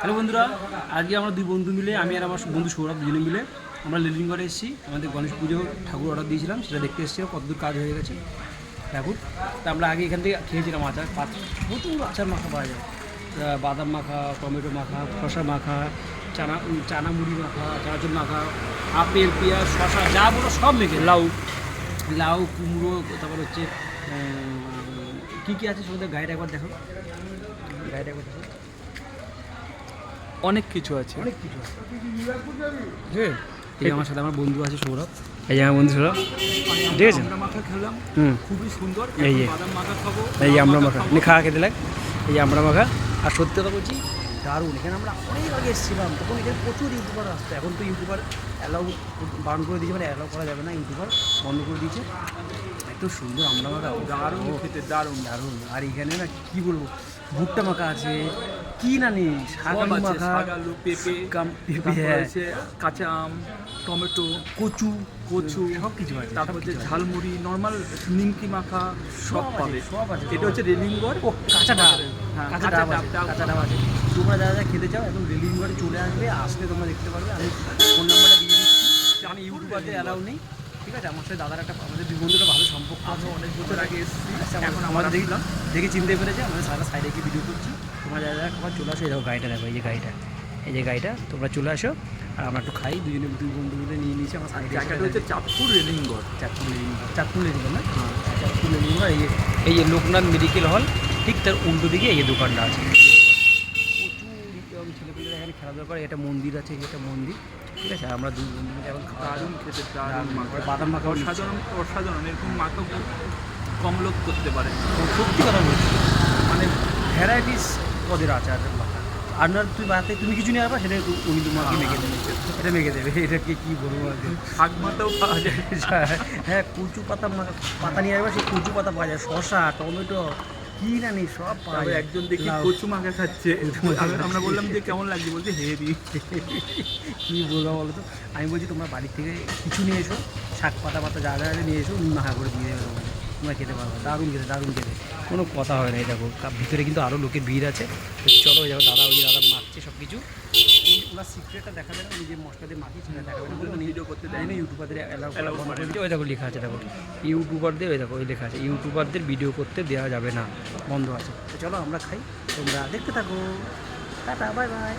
Hello বন্ধুরা, আজকে আমরা দুই বন্ধু মিলে, আমি আর আমার বন্ধু সৌরভ, দুজনে মিলে আমরা লিলিংগড়ে এসেছি। আমাদের গণেশ পুজো ঠাকুর অর্ডার দিয়েছিলাম, সেটা দেখতে এসেছিলাম কতদূর কাজ হয়ে গেছে ঠাকুর। তা আমরা আগে এখান থেকে খেয়েছিলাম আচার, প্রচুর আচার মাখা পাওয়া যায়। বাদাম মাখা, টমেটো মাখা, শশা মাখা, চানা মুড়ি মাখা, চানাচুর মাখা, আপেল, পেঁয়াজ, শশা যা বলো সব মেখে, লাউ কুমড়ো, তারপর হচ্ছে কী কী আছে সেটা গাড়িটা একবার দেখো, গাড়িটা একবার দেখো, অনেক কিছু আছে, অনেক কিছু আছে। হ্যাঁ, এই আমার সাথে আমার বন্ধু আছে সৌরভ, এই যে আমার বন্ধু সৌরভ, ঠিক আছে। আমরা মাখা খেলাম, খুবই সুন্দর। এই যে বাদাম মাখা খাবো, এই যে আমরা মাখা খাওয়া খেতে লাগ, এই যে আমরা মাখা। আর সত্যি কথা বলছি, দারুণ। এখানে আমরা অনেক আগে এসেছিলাম, তখন এখানে প্রচুর ইউটিউবার আসতো। এখন তো ইউটিউবার অ্যালাউ বারণ করে দিয়েছে, মানে অ্যালাউ করা যাবে না, ইউটিউবার বন্ধ করে দিয়েছে। এত সুন্দর আমরা মাখা, দারুণ খেতে, দারুণ। আর এখানে না কী বলবো, ভুট্টা মাখা আছে, কি না নেই, শাক আলু মাখা, শাক আলু, পেঁপে, পেঁপে, কাঁচা আম, টমেটো, কচু সব কিছু আছে। তারপর হচ্ছে কিছু আছে। ঝালমুড়ি, নর্মাল নিমকি মাখা সব পাবে। সব আছে। এটা হচ্ছে রেলিংগড়। ও কাঁচা ডাব, হ্যাঁ, কাঁচা ডাব আছে। তোমরা যারা যারা খেতে চাও একদম রেলিংগড়ে চলে আসবে, আসলে তোমরা দেখতে পারবে। আমি ফোন নাম্বারটা দিয়ে দিচ্ছি। আমি ইউটিউবারদের অ্যালাউ নেই, ঠিক আছে। আমার সাথে দাদার আমাদের দুই বন্ধুটা ভালো সম্পর্ক আছে, অনেক বছর আগে এসেছি, এখন আমাদের দেখে চিনতে পেরেছে। আমাদের সারা সাইডে গিয়ে ভিডিও করছি। তোমরা যারা যারা খাবার চলে আসো, এই দেখো গাড়িটা দেখো, এই যে গাড়িটা তোমরা চলে আসো। আর আমরা একটু খাই, দুই বন্ধু মিলে নিয়ে নিয়েছি। আমার সাইডে জায়গাটা হচ্ছে চাঁদপুর রেলিংগড়। চাঁদপুর লেডিংগড় না, চাঁদপুর লেডিংগড়। এই যে লোকনাথ মেডিকেল হল, ঠিক তার উল্টো দিকে এই যে দোকানটা আছে। প্রচুর ছেলেপেলেরা এখানে খেলাধুলা করে। এটা মন্দির আছে, এটা মন্দির, ঠিক আছে। আমরা দুই বন্ধু মিলে এখন দারুণ খেতে, দারুণ মাখা, বাদাম মাখা, অসাধারণ। এরকম মাখা কম লোক করতে পারে। সত্যি কথা বলছি, মানে ভ্যারাইটিস পদের আচার মাখা। আর না তুই বাড়াতে তুমি কিছু নিয়ে আসবা, সেটা উনি তোমাকে মেখে দেবে, এটা মেখে দেবে। এটাকে কী বলবো আর কি। শাক মাথাও পাওয়া যায়। হ্যাঁ, কচু পাতা নিয়ে আসবে, সেই কচু পাতা পাওয়া যায়, শশা, টমেটো, কি না নেই সব পাওয়া যায়। একজন দেখি কচু মাখা খাচ্ছে, আমরা বললাম যে কেমন লাগছে, বলছে হেভি। কী বলবো বলো তো। আমি বলছি তোমরা বাড়ির থেকে কিছু নিয়ে এসো, শাক পাতা যা যা নিয়ে এসো, মাখা করে দিয়ে দেবে তোমাকে, তোমরা খেতে পারবে। দারুণ খেতে, কোনো কথা হয় না। এই দেখো ভিতরে কিন্তু আরও লোকের ভিড় আছে। তো চলো, ওই দেখো দাদা মাখছে সব কিছু। ওনার সিক্রেটটা দেখাবে না, উনি যে মশলা দিয়ে মাখি সেটা দেখাবে না, ভিডিও করতে দেয় না, ইউটিউবারদের অ্যালাউ করে। ওই দেখো লেখা আছে, দেখো ইউটিউবারদের, ওই দেখো ওই লেখা আছে ইউটিউবারদের ভিডিও করতে দেওয়া যাবে না, বন্ধ আছে। তো চলো আমরা খাই, তোমরা দেখতে থাকো। Tata, bye bye.